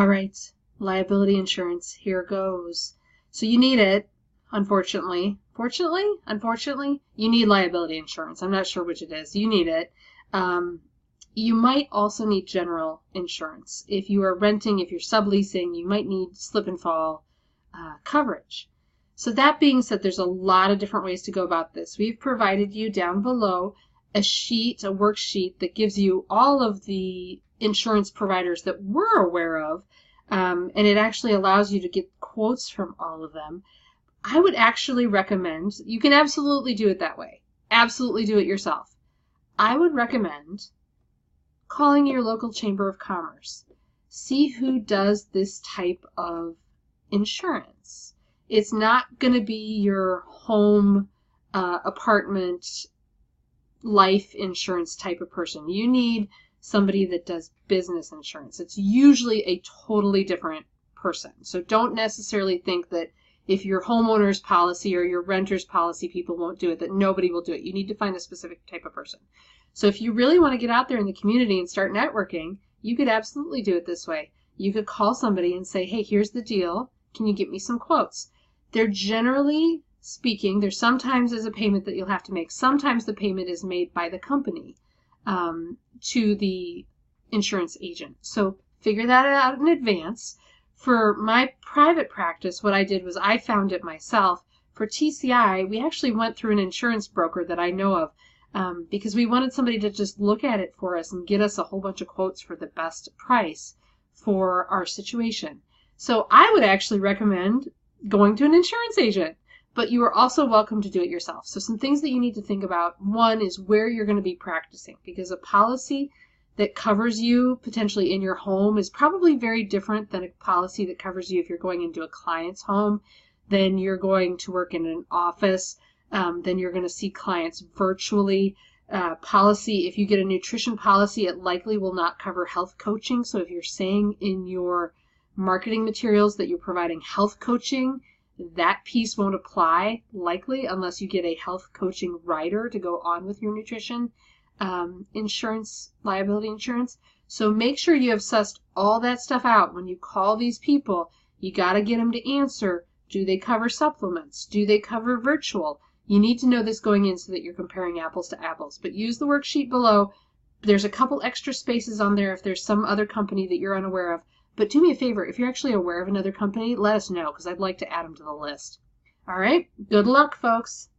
All right, liability insurance, here goes. So you need it, unfortunately. Unfortunately, you need liability insurance. I'm not sure which it is. You need it. You might also need general insurance. If you are renting, if you're subleasing, you might need slip and fall coverage. So that being said, there's a lot of different ways to go about this. We've provided you down below a worksheet that gives you all of the insurance providers that we're aware of, and it actually allows you to get quotes from all of them. I would actually recommend, you can absolutely do it that way. Absolutely do it yourself. I would recommend calling your local chamber of commerce. See who does this type of insurance. It's not going to be your home, apartment, life insurance type of person. You need somebody that does business insurance. It's usually a totally different person. So don't necessarily think that if your homeowner's policy or your renter's policy people won't do it, that nobody will do it. You need to find a specific type of person. So if you really want to get out there in the community and start networking, you could absolutely do it this way. You could call somebody and say, hey, here's the deal. Can you get me some quotes? They're generally speaking, there's sometimes is a payment that you'll have to make. Sometimes the payment is made by the company to the insurance agent. So figure that out in advance. For my private practice, what I did was I found it myself. For TCI, we actually went through an insurance broker that I know of because we wanted somebody to just look at it for us and get us a whole bunch of quotes for the best price for our situation. So I would actually recommend going to an insurance agent, but you are also welcome to do it yourself. So some things that you need to think about. One is where you're going to be practicing, because a policy that covers you potentially in your home is probably very different than a policy that covers you if you're going into a client's home, then you're going to work in an office, then you're going to see clients virtually. Policy, if you get a nutrition policy, it likely will not cover health coaching. So if you're saying in your marketing materials that you're providing health coaching, that piece won't apply likely unless you get a health coaching rider to go on with your nutrition insurance, liability insurance. So make sure you have sussed all that stuff out. When you call these people, you got to get them to answer. Do they cover supplements? Do they cover virtual? You need to know this going in so that you're comparing apples to apples. But use the worksheet below. There's a couple extra spaces on there if there's some other company that you're unaware of. But do me a favor, if you're actually aware of another company, let us know, because I'd like to add them to the list. All right, good luck, folks.